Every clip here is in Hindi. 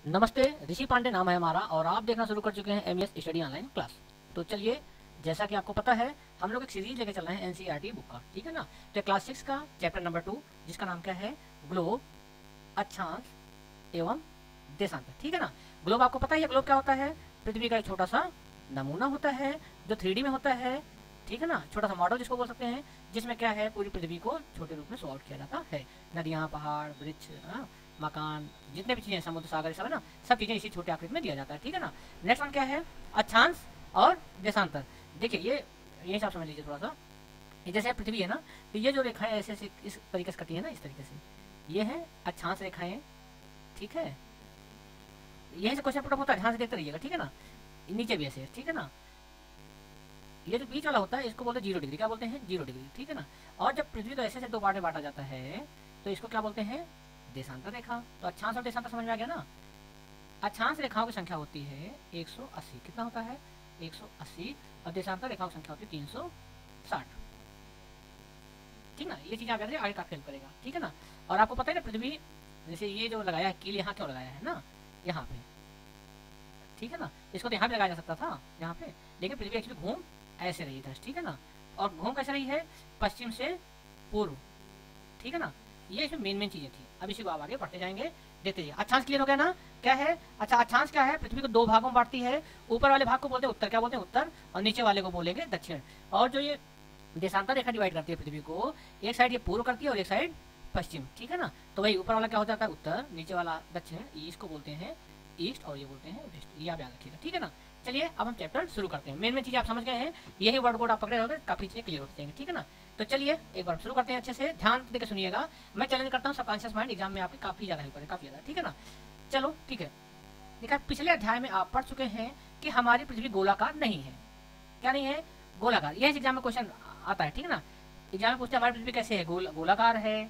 नमस्ते, ऋषि पांडे नाम है हमारा और आप देखना शुरू कर चुके हैं एमईएस स्टडी ऑनलाइन क्लास। तो चलिए, जैसा कि आपको पता है हम लोग एक सीरीज लेके चल रहे हैं एनसीईआरटी बुक का, ठीक है ना। तो क्लास 6 का चैप्टर नंबर 2 जिसका नाम क्या है, ग्लोब, अक्षांश एवं देशांतर, ठीक है ना। ग्लोब आपको पता है ग्लोब क्या होता है, पृथ्वी का एक छोटा सा नमूना होता है जो 3D में होता है, ठीक है ना। छोटा सा मॉडल जिसको बोल सकते हैं, जिसमें क्या है पूरी पृथ्वी को छोटे रूप में सॉल्व किया जाता है। नदियाँ, पहाड़, वृक्ष, मकान, जितने भी चीजें, समुद्र, सागर, सब है ना, सब चीजें इसी छोटे आकृति में दिया जाता है, ठीक है ना। नेक्स्ट वन क्या है, अक्षांश और देशांतर। देखिए ये आप समझ लीजिए थोड़ा सा। ये जैसे पृथ्वी है ना, तो ये जो रेखाएं ऐसे ऐसे इस तरीके से कटी है ना, इस तरीके से, ये है अक्षांश रेखाएं, ठीक है। यही से क्वेश्चन पुट अप होता है, ध्यान से देखते रहिएगा, ठीक है ना। नीचे भी ऐसे, ठीक है ना। ये जो बीच वाला होता है इसको बोलते हैं 0 डिग्री, क्या बोलते हैं 0 डिग्री, ठीक है ना। और जब पृथ्वी को ऐसे ऐसे दो पार्ट में बांटा जाता है तो इसको क्या बोलते हैं, देशांतर रेखा। तो अक्षांश और देशांतर समझ में आ गया ना। अक्षांश रेखाओं की संख्या होती है 180, कितना होता है 180, और देशांतर रेखाओं की संख्या होती है 360, ठीक ना। ये चीज आप याद आगे काफी हेल्प करेगा, ठीक है ना। और आपको पता है ना, पृथ्वी जैसे ये जो लगाया है कील, यहाँ क्यों लगाया है ना, यहाँ पे, ठीक है ना। इसको तो यहाँ भी लगाया जा सकता था यहाँ पे, लेकिन पृथ्वी एक्चुअली घूम ऐसे रही था, ठीक है ना। और घूम कैसे रही है, पश्चिम से पूर्व, ठीक है ना। ये इसमें मेन चीजें थी। अब इसी को आप आगे बढ़ते जाएंगे, देखते जाइए। अक्षांश क्लियर हो गया ना, क्या है। अच्छा, अक्षांश क्या है, पृथ्वी को दो भागों में बांटती है। ऊपर वाले भाग को बोलते हैं उत्तर, क्या बोलते हैं उत्तर, और नीचे वाले को बोलेंगे दक्षिण। और जो ये देशांतर रेखा डिवाइड करती है पृथ्वी को, एक साइड ये पूर्व करती है और एक साइड पश्चिम, ठीक है ना। तो वही ऊपर वाला क्या हो जाता है उत्तर, नीचे वाला दक्षिण, इसको बोलते हैं ईस्ट और ये बोलते हैं वेस्ट। ये आप याद रखिएगा, ठीक है ना। चलिए अब हम चैप्टर शुरू करते हैं। मेन चीजें आप समझ गए हैं, यही वर्ड कोड आप पकड़े होंगे, काफी चीजें क्लियर होती जाएंगी, ठीक है ना। तो चलिए एक बार शुरू करते हैं, अच्छे से ध्यान देकर सुनिएगा। मैं चैलेंज करता हूँ सबकॉन्शियस माइंड एग्जाम में आपकी काफी ज्यादा हेल्प करेगा, काफी ज्यादा, ठीक है ना। चलो ठीक है। देखा, पिछले अध्याय में आप पढ़ चुके हैं कि हमारी पृथ्वी गोलाकार नहीं है। क्या नहीं है, गोलाकार। यह एग्जाम में क्वेश्चन आता है, ठीक है ना। एग्जाम में पूछते हैं हमारी पृथ्वी कैसे है, गोलाकार है,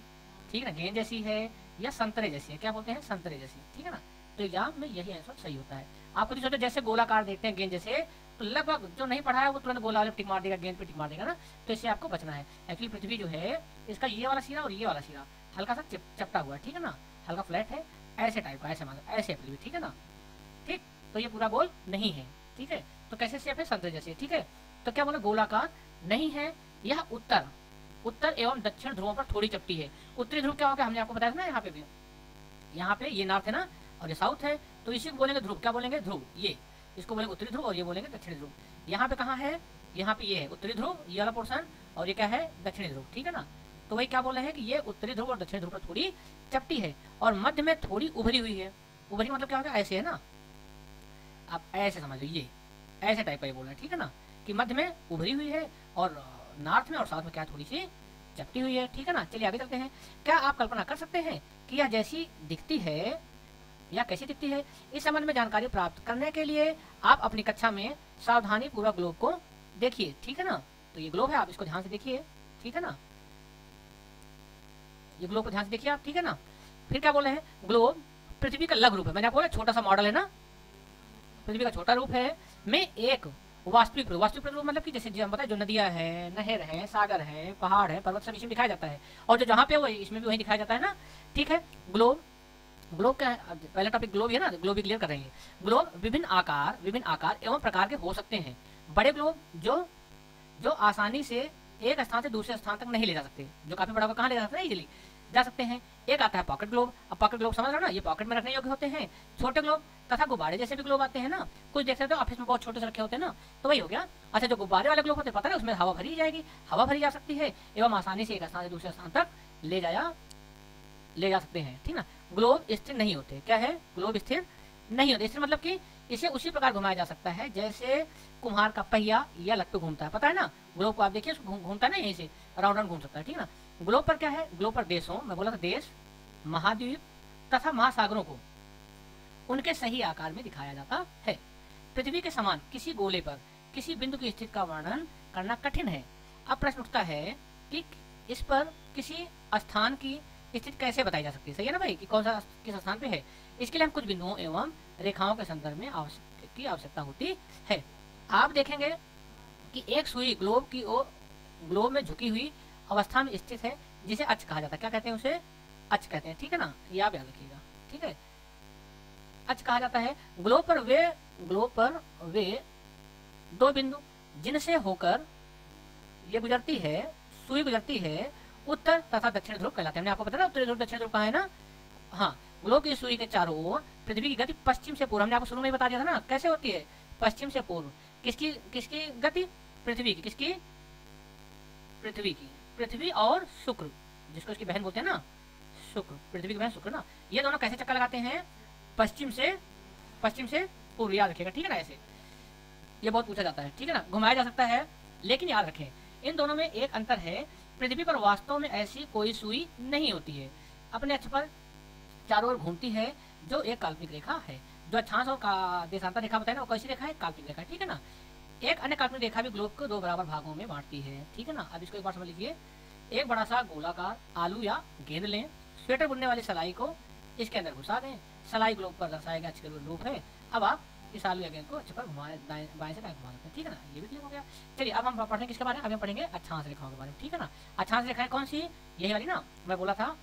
ठीक है ना, गेंद जैसी है या संतरे जैसी है, क्या बोलते हैं संतरे जैसी, ठीक है ना। तो एग्जाम में यही आंसर सही होता है। आपको तो जैसे गोलाकार देखते हैं गेंद जैसे, तो लगभग जो नहीं पढ़ा है वो तुरंत गोला वाले टिक मार देगा, गेंद पे टिक मार देगा ना। तो इससे आपको बचना है। एक्चुअली पृथ्वी जो है, इसका ये वाला सिरा और ये वाला सिरा हल्का सा चपटा हुआ है, ठीक है ना, हल्का फ्लैट है, ऐसे टाइप का, ऐसे मानो ऐसे पृथ्वी, ठीक है ना। ठीक, तो ये पूरा गोल नहीं है, ठीक है। तो कैसे शेप है, संतरे जैसे, ठीक है। तो क्या बोला, गोलाकार नहीं है। यह उत्तर एवं दक्षिण ध्रुवों पर थोड़ी चपटी है। उत्तरी ध्रुव क्या होगा, हमने आपको बताया था ना, यहाँ पे भी, यहाँ पे ये नॉर्थ है ना और ये साउथ है, तो इसी को बोलेंगे ध्रुव, क्या बोलेंगे ध्रुव, ये इसको बोलेंगे उत्तरी ध्रुव और ये बोलेंगे दक्षिणी ध्रुव। यहाँ पे कहाँ है, यहाँ पे ये है उत्तरी ध्रुव, ये वाला पोर्शन, और ये क्या है दक्षिणी ध्रुव, ठीक है ना। तो वही क्या बोल रहे हैं कि ये उत्तरी ध्रुव और दक्षिणी ध्रुव पर थोड़ी चपटी है और मध्य में थोड़ी उभरी हुई है। उभरी मतलब क्या होगा, ऐसे है ना, आप ऐसे समझ लीजिए, ऐसे टाइप का ये बोल रहे हैं, ठीक है ना, कि मध्य में उभरी हुई है और नॉर्थ में और साउथ में क्या थोड़ी सी चपटी हुई है, ठीक है ना। चलिए आगे चलते हैं। क्या आप कल्पना कर सकते हैं कि यह जैसी दिखती है या कैसी दिखती है। इस संबंध में जानकारी प्राप्त करने के लिए आप अपनी कक्षा में सावधानी पूर्वक ग्लोब को देखिए, ठीक है ना। तो ये ग्लोब है, आप इसको ध्यान से देखिए, ठीक है ना। ये ग्लोब को ध्यान से देखिए आप, ठीक है ना। फिर क्या बोल रहे हैं, ग्लोब पृथ्वी का लघु रूप है। मैंने आपको बोला छोटा सा मॉडल है ना, पृथ्वी का छोटा रूप है में एक वास्तविक रूप मतलब कि जैसे हम बताए, जो नदियां हैं, नहर है, सागर है, पहाड़ है, पर्वत, सब इसमें दिखाया जाता है। और जो जहाँ पे वो इसमें भी वही दिखाया जाता है ना, ठीक है। ग्लोब क्या है, पहला टॉपिक ग्लोब है ना, ग्लोब भी क्लियर कर रहे हैं। ग्लोब विभिन्न आकार एवं प्रकार के हो सकते हैं। बड़े ग्लोब जो आसानी से एक स्थान से दूसरे स्थान तक नहीं ले जा सकते, जो काफी बड़ा होगा कहाँ ले जा सकते हैं, इजीली जा सकते हैं। एक आता है पॉकेट ग्लोब। अब पॉकेट ग्लोब समझ रहे हो ना, ये पॉकेट में रखने योग्य होते हैं। छोटे ग्लोब तथा गुब्बारे जैसे भी ग्लोब आते हैं ना, कुछ देख सकते हो ऑफिस में बहुत छोटे से रखे होते हैं ना, तो वही हो गया। अच्छा, जो गुब्बारे वाले ग्लोब होते हैं, पता है उसमें हवा भरी जाएगी, हवा भरी जा सकती है एवं आसानी से एक स्थान से दूसरे स्थान तक ले जा सकते हैं, ठीक ना। ग्लोब स्थिर नहीं होते। क्या है, ग्लोब स्थिर नहीं होते। स्थिर मतलब कि इसे उसी प्रकार घुमाया जा सकता है जैसे कुम्हार का पहिया या लट्टू घूमता है, पता है ना। ग्लोब को आप देखिए, घूमता है ना, यहीं से राउंड राउंड घूम सकता है, ठीक है ना। ग्लोब पर क्या है, ग्लोब पर देशों, मैं बोला था देश, महाद्वीप तथा महासागरों को उनके सही आकार में दिखाया जाता है। पृथ्वी के समान किसी गोले पर किसी बिंदु की स्थिति का वर्णन करना कठिन है। अब प्रश्न उठता है कि इस पर किसी स्थान की स्थिति कैसे बताई जा सकती है, सही है ना भाई, कि कौन सा किस स्थान पे है। इसके लिए हम कुछ बिंदुओं एवं रेखाओं के संदर्भ में आवश्यकता होती है। आप देखेंगे कि एक सुई ग्लोब में झुकी हुई अवस्था में स्थित है, जिसे अक्ष कहा जाता है। क्या कहते हैं उसे, अक्ष कहते हैं, ठीक है ना। ये आप याद रखिएगा, ठीक है। अक्ष कहा जाता है। ग्लोब पर वे दो बिंदु जिनसे होकर ये गुजरती है, सुई गुजरती है, उत्तर तथा दक्षिण ध्रुव कहलाते हैं। हमने आपको बताया ना उत्तरी ध्रुव दक्षिण ध्रुव कहाँ है ना। हाँ, ग्लोब की सुई के चारों ओर पृथ्वी की गति पश्चिम से पूर्व, हमने आपको शुरू में ही बता दिया था ना कैसे होती है, पश्चिम से पूर्व। किसकी किसकी गति? पृथ्वी की। किसकी? पृथ्वी की। पृथ्वी और शुक्र, जिसको इसकी बहन बोलते हैं ना, शुक्र, पृथ्वी की बहन शुक्र ना, ये दोनों कैसे चक्कर लगाते हैं? पश्चिम से पूर्व, याद रखिएगा, ठीक है ना। ऐसे ये बहुत पूछा जाता है, ठीक है ना, घुमाया जा सकता है, लेकिन याद रखें इन दोनों में एक अंतर है, पृथ्वी पर वास्तव में ऐसी कोई सुई नहीं होती है, अपने अक्ष पर चारों ओर घूमती है, जो एक काल्पनिक रेखा है। जो अक्षांश और देशांतर रेखा बताए ना, वो कैसी रेखा है? काल्पनिक रेखा, ठीक है ना। एक अन्य काल्पनिक रेखा भी ग्लोब को दो बराबर भागों में बांटती है, ठीक है ना। अब इसको एक बार समझ लीजिए। एक बड़ा सा गोलाकार आलू या गेंद लें, स्वेटर बुनने वाली सलाई को इसके अंदर घुसा दें, सलाई ग्लोब पर दर्शाया गया अक्ष के रूप है। अब आप इस आलू या गेंद को अक्ष पर घुमाए, बाएं से दाएं घुमा सकते हैं, ठीक है ना। ये भी क्लियर हो गया। चलिए अब हम पढ़ेंगे किसके बारे में? अभी हम पढ़ेंगे अक्षांश रेखाओं के बारे में, ठीक है ना। अक्षांश रेखाएं कौन सी? यही वाली ना, मैं बोला था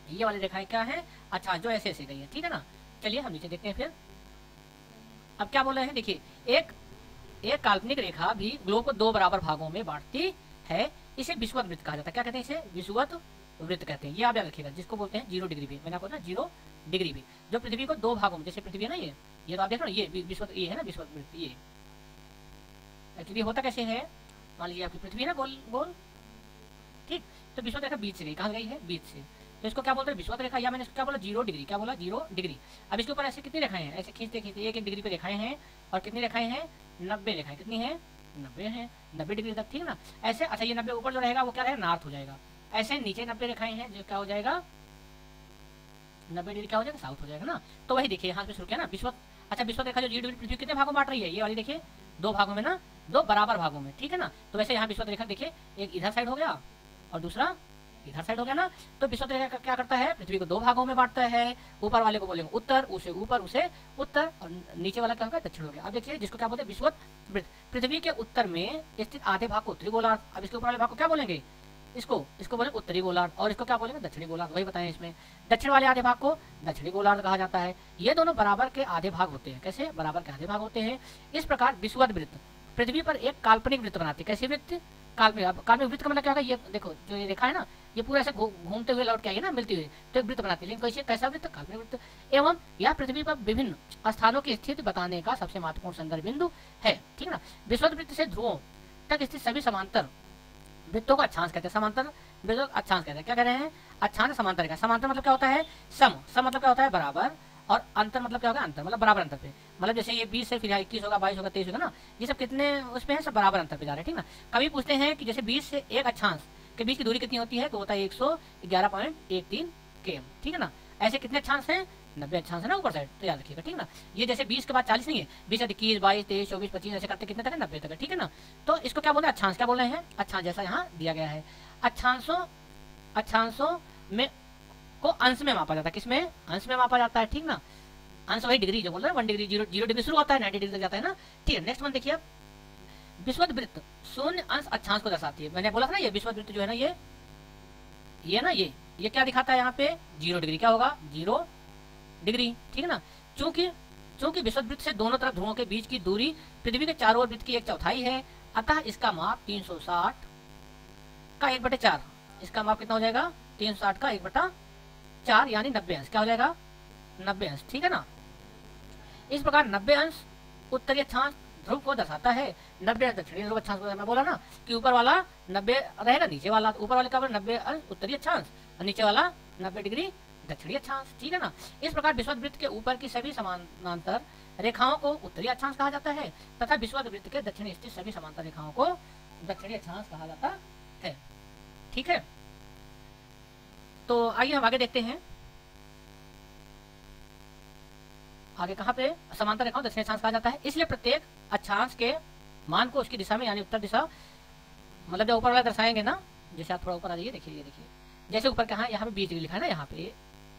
ये वाली रेखाएं क्या है? अच्छा, जो ऐसे ऐसे गई है, ठीक है ना। चलिए हम नीचे देखते हैं फिर। अब क्या बोल रहे हैं, देखिए, एक काल्पनिक रेखा भी ग्लोब को दो बराबर भागों में बांटती है, इसे विषुवत वृत्त कहा जाता है। क्या कहते हैं इसे? विषुवत वृत्त कहते हैं। ये आप याद रखिएगा, जिसको बोलते हैं 0 डिग्री भी। मैंने आपको ना 0 डिग्री भी, जो पृथ्वी को दो भागों में, जैसे पृथ्वी है ना, ये तो आप देख रहे हो, ये विषुवत, ये है ना विषुवत वृत्त। ये एक्चुअली होता कैसे है, मान लीजिए आपकी पृथ्वी है ना गोल गोल, ठीक, तो विषुवत रेखा बीच से गई, कहाँ गई है? बीच से, तो इसको क्या बोलते हैं? विषुवत रेखा। या मैंने इसको क्या बोला? 0 डिग्री। क्या बोला? 0 डिग्री। अब इसके ऊपर ऐसे कितनी रेखाएं हैं? ऐसे खींचते खींचते 1 डिग्री पे रेखाएं हैं, और कितनी रेखाएं हैं? 90 रेखाएं। कितनी है? 90 है, 90 डिग्री तक, ठीक है ना। ऐसे, अच्छा, ये 90 ऊपर जो रहेगा वो क्या रहेगा? नॉर्थ हो जाएगा। ऐसे नीचे 90 रेखाएं हैं, जो क्या हो जाएगा? 90 डिग्री क्या हो जाएगा? साउथ हो जाएगा ना। तो वही देखिए, यहाँ पे शुरू किया ना विषुवत। अच्छा, विषुवत रेखा जो 0 डिग्री पृथ्वी कितने भागों में बांट रही है? ये वाली देखिए, दो भागों में ना, दो बराबर भागों में, ठीक है ना। तो वैसे यहाँ विषुवत रेखा देखिए, एक इधर साइड हो गया और दूसरा इधर साइड हो गया ना। तो विषुवत रेखा क्या करता है? पृथ्वी को दो भागों में बांटता है। ऊपर वाले को बोलेंगे उत्तर, उसे ऊपर, उसे उत्तर, और नीचे वाला क्या होगा? दक्षिण हो गया। अब देखिए, जिसको क्या बोलते हैं? विषुवत वृत्त। पृथ्वी के उत्तर में स्थित आधे भाग को उत्तरी गोलार्ध, अब इसके ऊपर वाले भाग को क्या बोलेंगे? इसको बोलेंगे उत्तरी गोलार्ध, और इसको क्या बोलेंगे? दक्षिणी गोलार्ध। वही बताएं, इसमें दक्षिण वाले आधे भाग को दक्षिणी गोलार्ध कहा जाता है। ये दोनों बराबर के आधे भाग होते हैं। कैसे? बराबर के आधे भाग होते हैं। इस प्रकार विषुवत वृत्त पृथ्वी पर एक काल्पनिक वृत्त बनाते हैं। कैसे वृत्त? काल्पनिक वृत्त का मतलब क्या होगा? ये देखो, जो ये रेखा है ना, ये पूरा ऐसे घूमते हुए लौट के आई है ना, मिलती हुई, तो एक वृत्त बनाती है। लेकिन कैसे? कैसा वृत्त? काल्पनिक वृत्त। एवं यह पृथ्वी पर विभिन्न स्थानों की स्थिति बताने का सबसे महत्वपूर्ण संदर्भ बिंदु है, ठीक है ना। विषुवत वृत्त से ध्रुवों तक स्थित सभी समांतर वृत्तों को अक्षांश कहते हैं। समांतर वृत्तों को अक्षांश कहते हैं। क्या कह रहे हैं? अक्षांश समांतर रेखा। समांतर मतलब क्या होता है? सम मतलब क्या होता है? बराबर, और अंतर मतलब क्या होगा? अंतर, मतलब बराबर अंतर पे। मतलब जैसे ये 20 से फिर 21 होगा, 22 होगा, 23 होगा ना, ये सब कितने उसमें है? सब बराबर अंतर पे जा रहे हैं, ठीक ना। कभी पूछते हैं कि जैसे 20 से एक अक्षांश के बीच की दूरी कितनी होती है? तो होता है 111.13 km, ठीक है ना। ऐसे कितने अक्षांश हैं? 90 अक्षांश है ना ऊपर साइड, तो याद रखिएगा, ठीक ना। ये जैसे 20 के बाद 40 नहीं है, 20 से 21, 22, 23, 24, 25 ऐसे करते कितने तक है? 90 तक है, ठीक है ना। तो इसको क्या बोल रहे हैं? अक्षांश। क्या बोल रहे हैं? अक्षांश, जैसा यहाँ दिया गया है। अक्षांशों में को अंश में मापा जाता है। किसमें? अंश में मापा जाता है, ठीक ना। अंश वही डिग्री जो बोल रहे हैं, 1 डिग्री, 0 डिग्री शुरू होता है, 90 डिग्री तक जाता है ना, ठीक है। नेक्स्ट वन देखिए, विषुवत वृत्त शून्य अंश अक्षांश को दर्शाती है। मैंने बोला था ना, ये विषुवत वृत्त जो है ना, ये ना, ये क्या दिखाता है यहाँ पे? 0 डिग्री। क्या होगा? 0 डिग्री, ठीक है ना। चूंकि विषुवत वृत्त से दोनों तरफ ध्रुवों के बीच की दूरी पृथ्वी के चारों ओर वृत्त की 1/4 है, अतः इसका माप 360 का 1/4। इसका माप कितना हो जाएगा? 360 का 1/4, यानी 90 अंश। क्या हो जाएगा? 90 अंश, ठीक है ना। इस प्रकार 90 अंश उत्तरी अक्षांश ध्रुव को दर्शाता है, 90 अंश दक्षिणी ध्रुव अक्षांश को। मैं बोला ना कि ऊपर वाला 90 रहेगा, नीचे वाला, ऊपर वाले का 90 अंश उत्तरी अक्षांश और नीचे वाला 90 डिग्री दक्षिणी अक्षांश, ठीक है ना। इस प्रकार विषुवत वृत्त के ऊपर की सभी समानांतर रेखाओं को उत्तरी अक्षांश कहा जाता है, तथा विषुवत वृत्त के दक्षिणी स्थित सभी समांतर रेखाओं को दक्षिणी अक्षांश कहा जाता है, ठीक है। तो आइए हम आगे देखते हैं। आगे कहाँ पे? समांतर रेखाओं दक्षिणी अक्षांश कहा जाता है, इसलिए प्रत्येक अक्षांश के मान को उसकी दिशा में, यानी उत्तर दिशा, मतलब जब ऊपर वाला दर्शाएंगे ना, जैसे आप थोड़ा ऊपर आ जाइए, देखिए, ये देखिए, जैसे ऊपर कहाँ, यहाँ पे 20 डिग्री लिखा है ना, यहाँ पे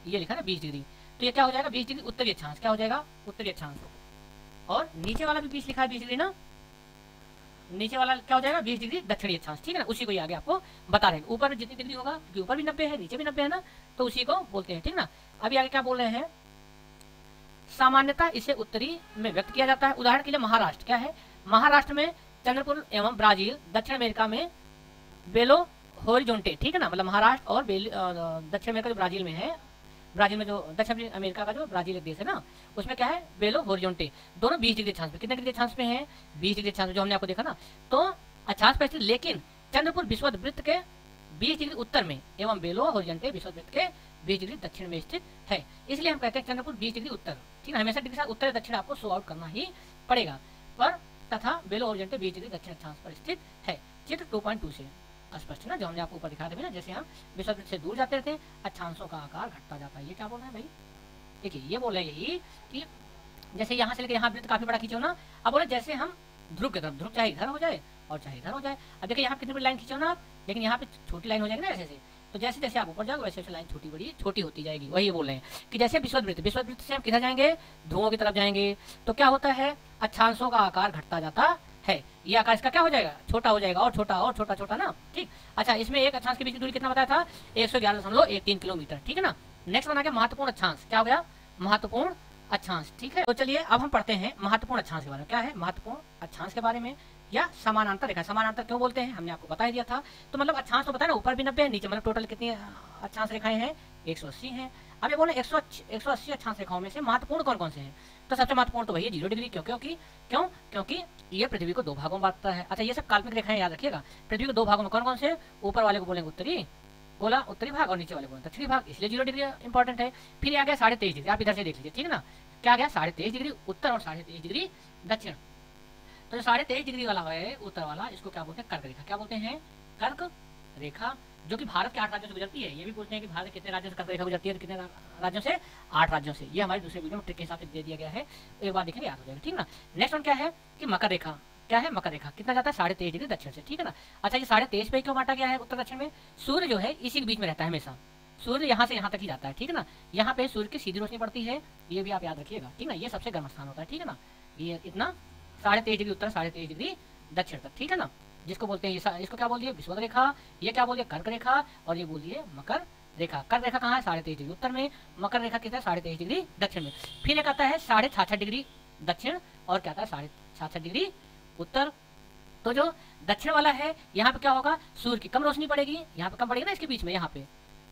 ये लिखा है ना 20 डिग्री, तो ये क्या हो जाएगा? 20 डिग्री उत्तरी अक्षांश। क्या हो जाएगा? उत्तरी अक्षांश। और नीचे वाला भी 20 लिखा है, 20 डिग्री ना, नीचे वाला क्या हो जाएगा? 20 डिग्री दक्षिणी अक्षांश, ठीक है ना। उसी को आगे आपको बता रहे हैं। ऊपर जितनी डिग्री होगा, क्योंकि ऊपर भी 90 है, नीचे भी 90 है ना, तो उसी को बोलते हैं, ठीक ना। अभी आगे क्या बोल रहे हैं? सामान्यतः इसे उत्तरी में व्यक्त किया जाता है। उदाहरण के लिए महाराष्ट्र क्या है, महाराष्ट्र में चंद्रपुर एवं ब्राजील, दक्षिण अमेरिका में बेलो होरिजोंटे, ठीक है ना, मतलब महाराष्ट्र और दक्षिण अमेरिका जो ब्राजील में है, ब्राजील में जो दक्षिण अमेरिका का जो ब्राजील एक देश है ना, उसमें क्या है बेलो होरिजोंटे, दोनों 20 डिग्री अक्षांश पे, कितने डिग्री अक्षांश पे हैं, 20 डिग्री अक्षांश, जो हमने आपको देखा ना, तो अक्षांश पर स्थित, लेकिन चंद्रपुर विषुवत वृत्त के 20 डिग्री उत्तर में एवं बेलो होरिजोंटे विषुवत वृत्त के 20 डिग्री दक्षिण में स्थित है। इसलिए हम कहते हैं चंद्रपुर 20 डिग्री उत्तर, ठीक है, हमेशा डिग्री उत्तर दक्षिण आपको शो आउट करना ही पड़ेगा, पर तथा बेलो होरिजोंटे 20 डिग्री दक्षिण अक्षांश पर स्थित है। चित्र 2.2 से स्पष्ट है ना, जो हमने आपको ऊपर दिखा दिया ना, जैसे हम विषुवत वृत्त से दूर जाते रहते हैं अक्षांशों का आकार घटता जाता है। ये क्या बोल रहे हैं भाई, देखिए ये बोल रहे हैं यही कि जैसे यहाँ से लेकर यहाँ वृत्त काफी बड़ा खींचो ना, अब बोले जैसे हम ध्रुव की तरफ, ध्रुव चाहे इधर हो जाए और चाहे इधर हो जाए। अब देखिए यहाँ कितनी बड़ी लाइन खींचो ना आप, लेकिन यहाँ पे छोटी लाइन हो जाएगी ना ऐसे से, तो जैसे जैसे आप ऊपर जाओगे वैसे वैसे लाइन छोटी बड़ी छोटी होती जाएगी। वही बोल रहे हैं कि जैसे विषुवत वृत्त से हम किधर जाएंगे, ध्रुवों की तरफ जाएंगे, तो क्या होता है अक्षांशों का आकार घटता जाता है। ये आकार इसका क्या हो जाएगा, छोटा हो जाएगा, और छोटा और छोटा छोटा ना, ठीक। अच्छा, इसमें एक अक्षांश के बीच की दूरी कितना बताया था, 111.13 किलोमीटर, ठीक है ना। नेक्स्ट बना गया महत्वपूर्ण अक्षांश, क्या हो गया, महत्वपूर्ण अक्षांश, ठीक है। तो चलिए अब हम पढ़ते हैं महत्वपूर्ण अक्षांश के बारे में। क्या है महत्वपूर्ण अक्षांश के बारे में, या समानांतर रेखा। समानांतर क्यों बोलते हैं हमने आपको बता ही दिया था। तो मतलब अक्षांश तो बताया ना, ऊपर भी 90 है, नीचे मतलब टोटल कितनी अक्षांश रेखाएं हैं, 180 हैं। अब ये बोले 180 अक्षांश रेखाओं में से महत्वपूर्ण कौन कौन से हैं, तो सबसे महत्वपूर्ण तो वही है 0 डिग्री। क्योंकि ये पृथ्वी को 2 भागों में बांटता है। अच्छा, ये सब काल्पनिक रेखाएं याद रखिएगा। पृथ्वी को 2 भागों में कौन कौन से, ऊपर वाले को बोलेंगे उत्तरी गोला, उत्तरी भाग, और नीचे वाले को दक्षिणी भाग, इसलिए 0 डिग्री इंपॉर्टेंट है। फिर आ गया 23.5 डिग्री, आप इधर से देख लीजिए, ठीक है ना, क्या आ गया 23.5 डिग्री उत्तर और 23.5 डिग्री दक्षिण। तो जो 23.5 डिग्री वाला है उत्तर वाला, इसको क्या बोलते हैं, कर्क रेखा। क्या बोलते हैं, कर्क रेखा, जो कि भारत के 8 राज्यों से गुजरती है। ये भी पूछते हैं कि भारत कितने राज्यों से कर्क रेखा गुजरती है, तो कितने राज्यों से, 8 राज्यों से। ये हमारे दूसरे वीडियो में ट्रिक के हिसाब से दे दिया गया है, एक बार देखेंगे याद हो जाएगा, ठीक ना। नेक्स्ट वन क्या है कि मकर रेखा। क्या है मकर रेखा, कितना जाता है 23.5 डिग्री दक्षिण से, ठीक है ना। अच्छा, ये 23.5 पे क्यों बांटा गया है उत्तर दक्षिण में, सूर्य जो है इसी के बीच में रहता है हमेशा, सूर्य यहाँ से यहाँ तक ही जाता है, ठीक है ना। यहाँ पे सूर्य की सीधी रोशनी पड़ती है, ये भी आप याद रखिएगा, ठीक ना। ये सबसे गर्म स्थान होता है, ठीक है ना। ये इतना 23.5 डिग्री उत्तर 23.5 डिग्री दक्षिण तक, ठीक है ना, जिसको बोलते हैं, इसको क्या बोल दिए विषुवत रेखा, ये क्या बोल दिया कर्क रेखा, और ये बोल दिए मकर रेखा। कर्क रेखा कहाँ है 23.5 डिग्री उत्तर में, मकर रेखा कितना है 23.5 डिग्री दक्षिण में। फिर एक आता है 66.5 डिग्री दक्षिण, और क्या आता है 66.5 डिग्री उत्तर। तो जो दक्षिण वाला है, यहाँ पे क्या होगा, सूर्य की कम रोशनी पड़ेगी, यहाँ पे कम पड़ेगी ना, इसके बीच में यहाँ पे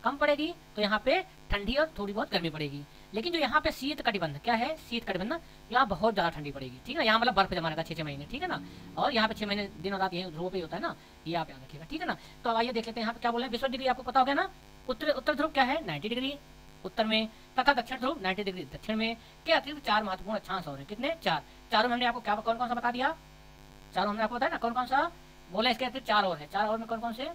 कम पड़ेगी, तो यहाँ पे ठंडी और थोड़ी बहुत गर्मी पड़ेगी। लेकिन जो यहाँ पे शीत कटिबंध, क्या है शीत कटिबंध ना, यहाँ बहुत ज्यादा ठंडी पड़ेगी, ठीक है ना। यहाँ मतलब बर्फ जमा रहता है 6 महीने, ठीक है ना। और यहाँ पे 6 महीने दिन और रात यही ध्रुव पे होता है ना, ये आप याद रखिएगा, ठीक है ना। तो अब आइए देख लेते हैं यहाँ पे क्या बोले, विषुवत डिग्री आपको पता हो गया ना। उत्तर ध्रुव क्या है 90 डिग्री उत्तर में, तथा दक्षिण ध्रुव 90 डिग्री दक्षिण में। के अतिरिक्त 4 महत्वपूर्ण अक्षांश और कितने, 4। चारों में हमने आपको क्या कौन कौन सा बता दिया, चारों हमने आपको बताया ना कौन कौन सा बोले। इसके अतिरिक्त 4 और है, 4 और में कौन कौन से,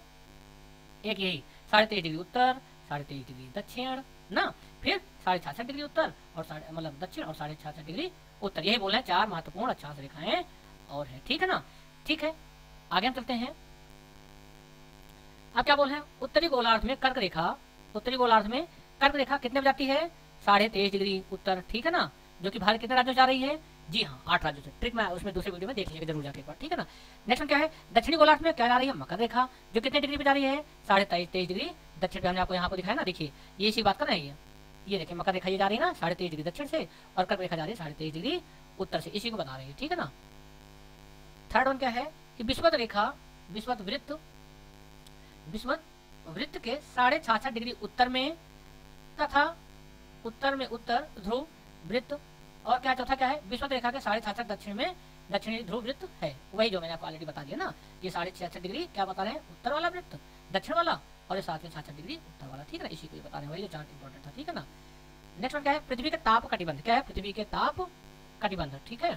एक यही 23.5 डिग्री उत्तर, 23.5 डिग्री दक्षिण ना, फिर 66.5 डिग्री उत्तर और मतलब दक्षिण, और 66.5 डिग्री उत्तर। यही बोल रहे हैं 4 महत्वपूर्ण अक्षांश रेखाएं और है, ठीक है ना। ठीक है, आगे हम चलते हैं। अब क्या बोल रहे हैं, उत्तरी गोलार्ध में कर्क रेखा, उत्तरी गोलार्ध में कर्क रेखा कितने बजाती है 23.5 डिग्री उत्तर, ठीक है ना, जो कि भारत कितने राज्यों से आ रही है, जी हाँ 8 राज्यों से। ट्रिक मैं उसमें दूसरे वीडियो में देख लीजिएगा जरूर जाके एक बार, ठीक है ना। नेक्स्ट क्या है, दक्षिणी गोलार्ध में क्या जा रही है मकर रेखा, जो कितने डिग्री पे जा रही है 23.5 डिग्री दक्षिण पे। हमने आपको यहाँ पर दिखाया ना, देखिए ये इसी बात कर रहे हैं, ये देखिए मकर रेखा ये जा रही है ना 23.5 डिग्री दक्षिण से, और कर्क रेखा जा रही है 23.5 डिग्री उत्तर से, इसी को बता रही है, ठीक है ना। थर्ड वन क्या है कि विषुवत रेखा, विषुवत वृत्त के 66.5 डिग्री उत्तर में, तथा उत्तर में उत्तर ध्रुव वृत्त, और क्या चौथा क्या है विषुवत रेखा के 66.5 दक्षिण में दक्षिणी ध्रुव वृत्त है। वही जो मैंने आपको ऑलरेडी बता दिया ना, ये 66.5 डिग्री क्या बता रहे हैं उत्तर वाला वृत्त, दक्षिण वाला, और ये 66.5 डिग्री उत्तर वाला, ठीक है ना। इसी को बता रहे हैं, वही जो चार्ट इंपॉर्टेंट था, ठीक है ना। नेक्स्ट वन क्या है, पृथ्वी के ताप कटिबंध। क्या है पृथ्वी के ताप कटिबंध, ठीक है।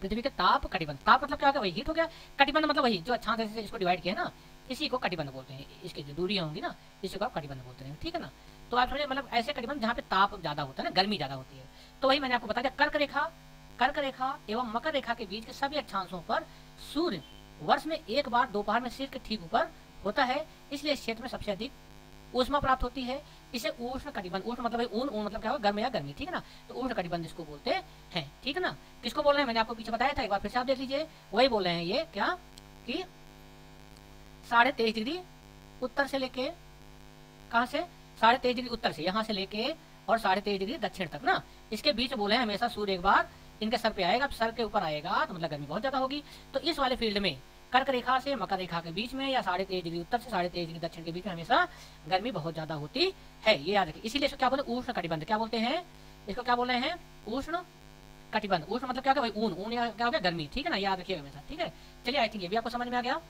पृथ्वी के ताप कटिबंध, ताप मतलब क्या हो गया, वही हीट हो गया, कटिबंध मतलब वही जो अच्छा से इसको डिवाइड किया ना, इसी को कटिबंध बोलते हैं। इसकी जो दूरी होंगी ना, इसी को आप कटिबंध बोलते हैं, ठीक है ना। तो आप समझे मतलब ऐसे कटिबंध जहाँ पे ताप ज्यादा होता है ना, गर्मी ज्यादा होती है। तो वही मैंने आपको बता दिया, कर्क रेखा एवं मकर रेखा के बीच के सभी अक्षांशों पर सूर्य वर्ष में एक बार दोपहर में सिर के ठीक ऊपर होता है, इसलिए इस क्षेत्र में सबसे अधिक ऊष्मा प्राप्त होती है। इसे उष्ण कटिबंध, उष्ण मतलब ऊन, ऊन मतलब क्या होगा गर्म या गर्मी, ठीक है ना। तो उष्ण कटिबंध इसको बोलते हैं, ठीक है ना। किसको बोल रहे हैं मैंने आपको पीछे बताया था, एक बार फिर से आप देख लीजिए, वही बोल रहे हैं ये क्या कि 23.5 डिग्री उत्तर से लेके, कहाँ से 23.5 डिग्री उत्तर से, यहाँ से लेके और 23.5 डिग्री दक्षिण तक ना, इसके बीच बोले हैं हमेशा सूर्य एक बार इनके सर पे आएगा, सर के ऊपर आएगा तो मतलब गर्मी बहुत ज्यादा होगी। तो इस वाले फील्ड में कर्क रेखा से मकर रेखा के बीच में या 23.5 डिग्री उत्तर से 23.5 डिग्री दक्षिण के बीच में हमेशा गर्मी बहुत ज्यादा होती है, ये याद रखिए। इसीलिए इसको क्या बोलते हैं, उष्ण कटिबंध। क्या बोलते हैं इसको, क्या बोल रहे हैं, उष्ण कटिबंध। उष्ण मतलब क्या होगा भाई, ऊन, ऊन क्या हो गया, गर्मी, ठीक है ना, याद रखिएगा हमेशा, ठीक है। चलिए आई थिंक ये भी आपको समझ में आ गया,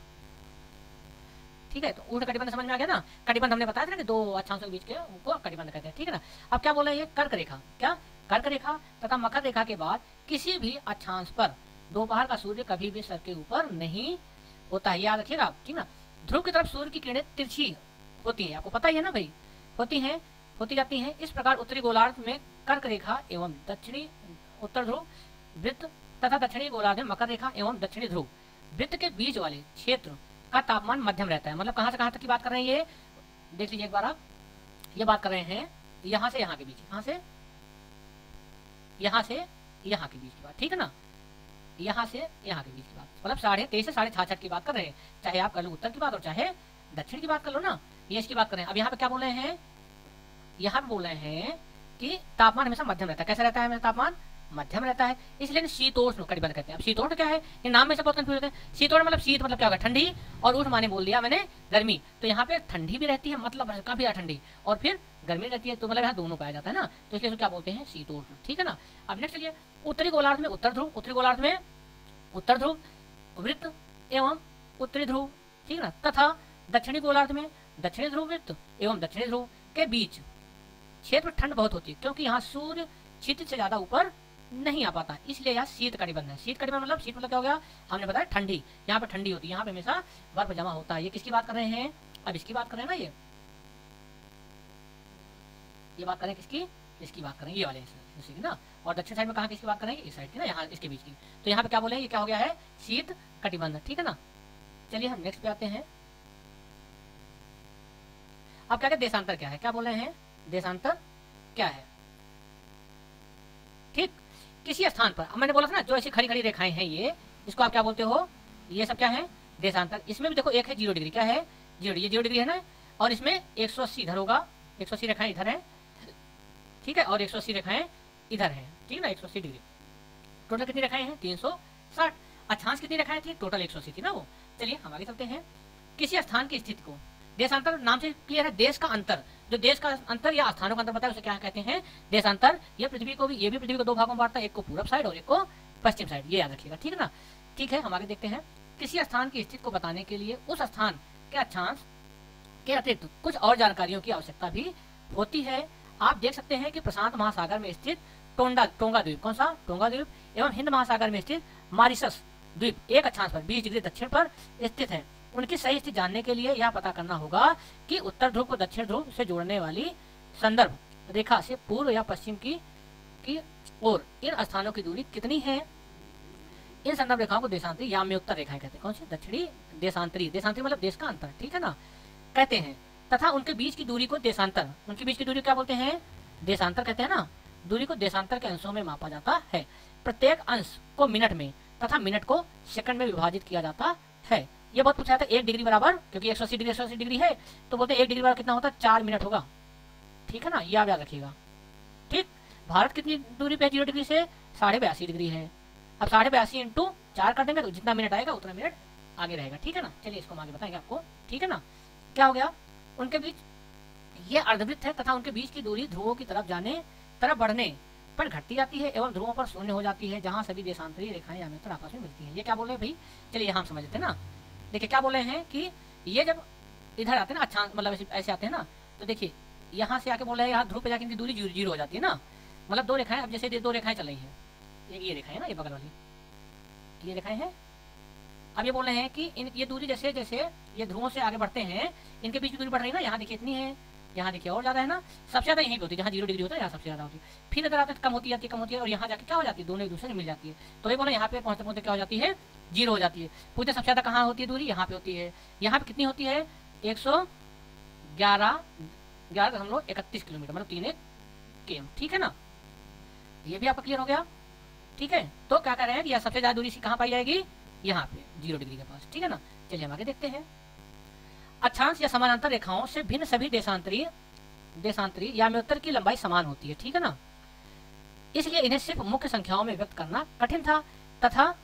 ठीक है। तो उष्ण कटिबंध समझ में आ गया ना। कटिबंध हमने बताया था ना कि दो अक्षांशों के बीच के उनको कटिबंध कहते हैं, ठीक है ना। अब क्या बोल रहे हैं, कर्क रेखा, क्या कर्क रेखा तथा मकर रेखा के बाद किसी भी अक्षांश पर दोपहर का सूर्य कभी भी सर के ऊपर नहीं होता है, याद रखिएगा, ठीक ना। ध्रुव की तरफ सूर्य की किरणें तिरछी होती है, आपको पता ही है ना भाई, होती जाती हैं। इस प्रकार उत्तरी गोलार्ध में कर्क रेखा एवं दक्षिणी उत्तर ध्रुव वृत्त तथा दक्षिणी गोलार्ध में मकर रेखा एवं दक्षिणी ध्रुव वृत्त के बीच वाले क्षेत्र का तापमान मध्यम रहता है। मतलब कहां से कहां तक की बात कर रहे हैं, ये देख लीजिए एक बार आप, ये बात कर रहे हैं यहां से यहां के बीच, यहां से यहां के बीच की बात, ठीक है ना, यहां से यहां के बीच की बात, मतलब 23.5 से 66.5 की बात कर रहे हैं। चाहे आप कर लो उत्तर की बात और चाहे दक्षिण की बात कर लो ना, ये इसकी बात कर रहे हैं। अब यहाँ पे क्या बोल रहे हैं, यहाँ पे बोल रहे हैं कि तापमान हमेशा मध्यम रहता है। कैसा रहता है, हमेशा तापमान मध्यम रहता है, इसलिए शीतोष्ण कटिबंध कहते हैं। अब शीतोष्ण क्या है, ये नाम में से बहुत कंफ्यूज होते हैं। शीतोष्ण मतलब शीत मतलब क्या होगा, ठंडी, और उष्ण माने बोल दिया मैंने गर्मी, तो यहाँ पे ठंडी भी रहती है, मतलब काफी ज्यादा ठंडी, और फिर गर्मी रहती है, तो मतलब यहाँ दोनों पाया जाता है ना, तो इसलिए क्या बोलते हैं, शीतोष्ण, ठीक है ना। अब नेक्स्ट चलिए, उत्तरी गोलार्ध में उत्तर ध्रुव, उत्तरी गोलार्ध में उत्तर ध्रुव वृत्त एवं उत्तरी ध्रुव, ठीक है ना, तथा दक्षिणी गोलार्ध में दक्षिणी ध्रुव वृत्त एवं दक्षिणी ध्रुव के बीच क्षेत्र में ठंड बहुत होती है, क्योंकि यहाँ सूर्य क्षितिज से ज्यादा ऊपर नहीं आ पाता, इसलिए यहाँ शीत कटिबंध है। शीत कटिबंध मतलब, शीत मतलब क्या हो गया, हमने बताया ठंडी, यहाँ पे ठंडी होती है, यहाँ पे हमेशा बर्फ जमा होता है। ये किसकी बात कर रहे हैं, अब इसकी बात कर रहे हैं ना, ये बात करें किसकी, इसकी बात करेंगे, ये वाले की ना। और दक्षिण साइड में कहा किसकी बात करेंगे, इस साइड की ना, यहाँ इसके बीच की। तो यहाँ पे क्या बोले, ये क्या हो गया है, शीत कटिबंध, ठीक है ना। चलिए हम नेक्स्ट पे आते हैं। अब क्या देशांतर क्या है, क्या बोल रहे हैं, देशांतर क्या है, ठीक। किसी स्थान पर, अब मैंने बोला था ना, जो ऐसी खड़ी खड़ी रेखाएं हैं ये, इसको आप क्या बोलते हो, ये सब क्या है, देशांतर। इसमें भी देखो एक है 0 डिग्री, क्या है, 0 डिग्री है ना, और इसमें 180 इधर होगा, 180 रेखाएं इधर है, ठीक है, और 180 रेखाएं इधर है, ठीक है ना, 180 डिग्री। टोटल कितनी रेखाएं हैं, 360। अक्षांश कितनी रेखाएं थी, टोटल 180 थी ना वो। चलिए हम आगे चलते हैं। किसी स्थान की स्थिति को, देशांतर नाम से क्लियर है, देश का अंतर, जो देश का अंतर या स्थानों का अंतर बताया उसे क्या कहते हैं, देशांतर। ये पृथ्वी को भी, ये भी पृथ्वी को दो भागों में बांटता है, एक को पूरब साइड और एक को पश्चिम साइड, ये याद रखिएगा, ठीक है ना। ठीक है, हम आगे देखते हैं। किसी स्थान की स्थिति को बताने के लिए उस स्थान के अक्षांश के अतिरिक्त कुछ और जानकारियों की आवश्यकता भी होती है। आप देख सकते हैं कि प्रशांत महासागर में स्थित टोंगा द्वीप, कौन सा, टोंगा द्वीप, एवं हिंद महासागर में स्थित मॉरिशस द्वीप एक अक्षांश पर 20 डिग्री दक्षिण पर स्थित है। उनकी सही स्थिति जानने के लिए यह पता करना होगा कि उत्तर ध्रुव को दक्षिण ध्रुव से जोड़ने वाली संदर्भ रेखा से पूर्व या पश्चिम की ओर इन स्थानों की दूरी कितनी है। इन संदर्भ रेखाओं को देशांतरी या में उत्तर रेखाएं कहते हैं। कौन सी, दक्षिणी देशांतरी, देशांतरी मतलब देश का अंतर, ठीक है ना, कहते हैं। तथा उनके बीच की दूरी को देशांतर, उनके बीच की दूरी क्या बोलते हैं, देशांतर कहते हैं ना। दूरी को देशांतर के अंशों में मापा जाता है। प्रत्येक अंश को मिनट में तथा मिनट को सेकंड में विभाजित किया जाता है। ये बहुत पूछा था, 1 डिग्री बराबर, क्योंकि 180 डिग्री है, तो बोलते हैं 1 डिग्री बराबर कितना होता है, 4 मिनट होगा, ठीक है ना, ये आप याद रखिएगा, ठीक। भारत कितनी दूरी पे 0 डिग्री से, 82.5 डिग्री है। अब 82.5 इंटू 4 कर देंगे तो जितना मिनट आएगा उतना मिनट आगे रहेगा, ठीक है ना। चलिए इसको हम आगे बताएंगे आपको, ठीक है ना। क्या हो गया, उनके बीच ये अर्धवृत्त है तथा उनके बीच की दूरी ध्रुवों की तरफ बढ़ने पर घटती जाती है एवं ध्रुवों पर शून्य हो जाती है, जहां सभी देशांतरी रेखाएं यामियोत्तर आपस में मिलती हैं। ये क्या बोल रहे हैं भाई, चलिए यहाँ समझ लेते हैं ना। देखिए क्या बोल रहे हैं कि ये जब इधर आते हैं ना, अच्छा मतलब ऐसे आते हैं ना, तो देखिए यहाँ से आके बोल रहे हैं, यहाँ ध्रुव पे जाके इनकी दूरी 0 हो जाती है ना, मतलब दो रेखाएं, अब जैसे 2 रेखाएं चल रही हैं, ये रेखा है ना, ये बगल वाली ये रेखाएं हैं। अब ये बोल रहे हैं कि ये दूरी जैसे जैसे ये ध्रुवों से आगे बढ़ते हैं, इनके बीच की दूरी बढ़ रही है ना, यहाँ देखिए इतनी है, यहाँ देखिए और ज्यादा है ना, सबसे ज्यादा यहीं पे होती है जहाँ 0 डिग्री होता है, यहाँ सबसे ज्यादा होती है। फिर अगर आते कम होती जाती है और यहाँ जाके क्या हो जाती है, दोनों एक दूसरे से मिल जाती है। तो ये बोले यहाँ पे पहुंचते पहुंचते क्या हो जाती है, 0 हो जाती है। पूछते सबसे ज्यादा कहाँ होती है दूरी, यहाँ पे होती है। यहाँ पे कितनी होती है, 111.31 किलोमीटर, मतलब 3 km, ठीक है ना। ये भी आपका क्लियर हो गया, ठीक है। तो क्या कर रहे हैं कि सबसे ज्यादा दूरी कहाँ पाई जाएगी, यहाँ पे 0 डिग्री के पास, ठीक है ना। चलिए हम आगे देखते हैं। अक्षांश या समानांतर रेखाओं से भिन्न सभी देशांतरीय देशांतरी याम्योत्तर की लंबाई समान होती है, ठीक है ना, इसलिए इन्हें सिर्फ मुख्य संख्याओं में व्यक्त करना कठिन था। तथा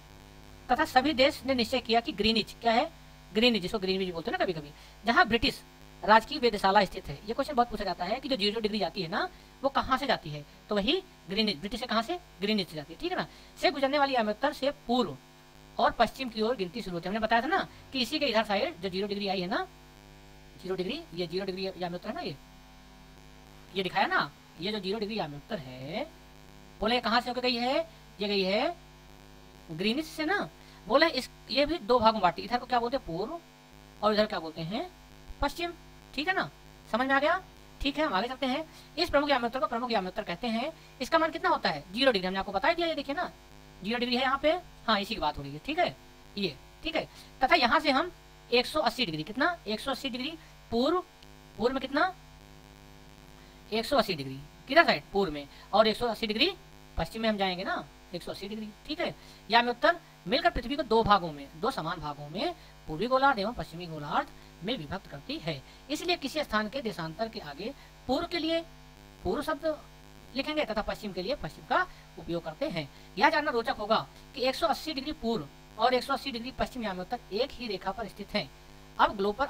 तथा सभी देश ने निश्चय किया कि ग्रीनिच, क्या है ग्रीनिच, जिसको ग्रीनविच बोलते हैं ना कभी कभी, जहाँ ब्रिटिश राजकीय वेधशाला स्थित है। ये क्वेश्चन बहुत पूछा जाता है कि जो 0 डिग्री जाती है ना वो कहाँ से जाती है, तो वही ग्रीनिच, ब्रिटिश से कहाँ से, ग्रीनिच से जाती है, ठीक है ना, से गुजरने वाली याम्योत्तर से पूर्व और पश्चिम की ओर गिनती शुरू होती है। हमने बताया था ना कि इसी के इधर साइड जो 0 डिग्री आई है ना, 0 डिग्री, ये 0 डिग्री याम्योत्तर है ना, ये दिखाया ना, ये जो 0 डिग्री याम्योत्तर है, बोले कहाँ से होकर गई है, ये गई है ग्रीनिच से ना। बोले इस ये भी दो भागों में बांटी, इधर को क्या बोलते हैं पूर्व और इधर क्या बोलते हैं पश्चिम, ठीक है ना, समझ में आ गया, ठीक है। हम आगे चलते हैं। इस प्रमुख याम्योत्तर को प्रमुख याम्योत्तर कहते हैं। इसका मान कितना होता है 0 डिग्री, हमने आपको बता दिया, ये देखिए ना 0 डिग्री है यहाँ पे, हाँ इसी की बात हो रही है, ठीक है ये, ठीक है। तथा यहाँ से हम 180 डिग्री, कितना 180 डिग्री पूर्व, पूर्व में कितना 180 डिग्री किधर साइड पूर्व में, और 180 डिग्री पश्चिम में हम जाएंगे ना 180 डिग्री, ठीक है। याम्योत्तर मिलकर पृथ्वी को दो भागों में, दो समान भागों में, पूर्वी गोलार्ध एवं पश्चिमी गोलार्ध में विभक्त करती है। इसलिए किसी स्थान के देशांतर के आगे पूर्व के लिए पूर्व शब्द लिखेंगे तथा पश्चिम के लिए पश्चिम का उपयोग करते हैं। यह जानना रोचक होगा कि 180 डिग्री पूर्व और 180 डिग्री पश्चिम याम्योत्तर एक ही रेखा पर स्थित हैं। अब ग्लोब पर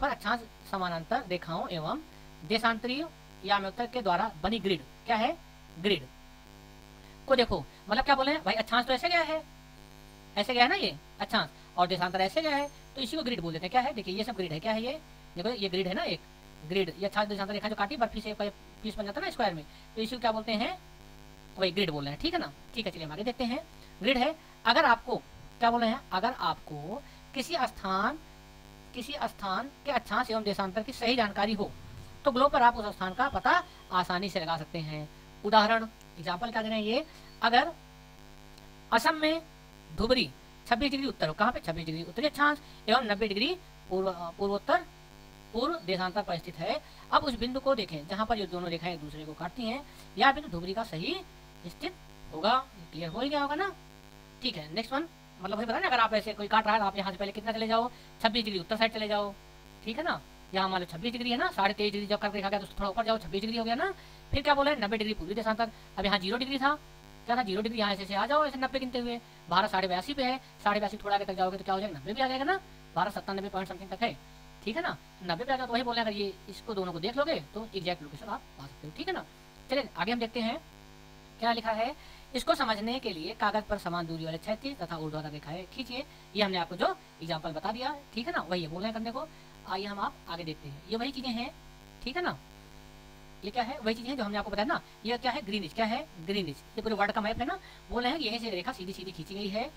अक्षांश समानांतर रेखाओं एवं देशांतरीय याम्योत्तर के द्वारा बनी ग्रिड, क्या है ग्रिड को देखो, मतलब क्या बोले भाई, अक्षांश तो ऐसे गया है, ऐसे गया है ना ये अक्षांश, और देशांतर ऐसे गया है, तो इसी को ग्रिड बोल देते हैं। क्या है देखिए, ये सब ग्रिड है, क्या है ये देखो, ये ग्रिड है ना, एक ग्रिड, ये अक्षांश देशांतर रेखा जो काटी बर्फी से पीस बन जाता है ना स्क्वायर में, तो इसी को क्या बोलते हैं, वही ग्रिड बोल रहे हैं, ठीक है ना, ठीक है। चलिए हम आगे देखते हैं। ग्रिड है, अगर आपको क्या बोल रहे हैं, अगर आपको किसी स्थान के अक्षांश एवं देशांतर की सही जानकारी हो तो ग्लोब पर आप उस स्थान का पता आसानी से लगा सकते हैं। उदाहरण एग्जाम्पल क्या दे रहे हैं ये, अगर असम में धुबरी 26 डिग्री उत्तर, कहाँ पे 26 डिग्री उत्तरी अक्षांश एवं 90 डिग्री पूर्वोत्तर पूर्व देशांतर पर स्थित है। अब उस बिंदु को देखें जहाँ पर ये दोनों रेखाएं एक दूसरे को काटती हैं, यह बिंदु धुबरी का सही स्थित होगा। क्लियर हो ही गया होगा ना, ठीक है। नेक्स्ट वन, मतलब वही पता ना, अगर आप ऐसे कोई काट रहा है तो आप यहाँ से पहले कितना चले जाओ, 26 डिग्री उत्तर साइड चले जाओ, ठीक है ना। यहाँ मान लो 26 डिग्री है ना, 23.5 डिग्री जब करके देखा गया तो थोड़ा ऊपर जाओ, 26 डिग्री हो गया ना। फिर क्या बोला है 90 डिग्री पूर्वी देशांतर, अब यहाँ 0 डिग्री था, क्या था 0 डिग्री, यहाँ ऐसे आ जाओ ऐसे 90 गिनते हुए, 12 82 पे है, 82 थोड़ा आगे तक जाओगे तो क्या हो जाएगा 90 भी आ जाएगा ना, 1297 पॉइंट समथिंग तक है, ठीक है ना, 90 पे आ जाओ। तो वही बोले अगर ये इसको दोनों को देख लोगे तो एग्जैक्ट लोकेशन आप पा सकते हो, ठीक है ना। चलिए आगे हम देखते हैं क्या लिखा है। इसको समझने के लिए कागज पर समान दूरी वाले क्षैतिज तथा ऊर्ध्वाधर रेखाएं खींचिए। ये हमने आपको जो एग्जाम्पल बता दिया, ठीक है ना, वही बोल रहे हैं करने को। आइए हम आप आगे देखते हैं, ये वही चीजें हैं, ठीक है ना, ये क्या है वही चीजें जो हमने आपको बताया ना। ये क्या है ग्रीनिच, क्या है ग्रीनिच, ये पूरे वर्ल्ड का मैप है ना। बोल रहे हैं यहीं से रेखा सीधी सीधी खींची गई है,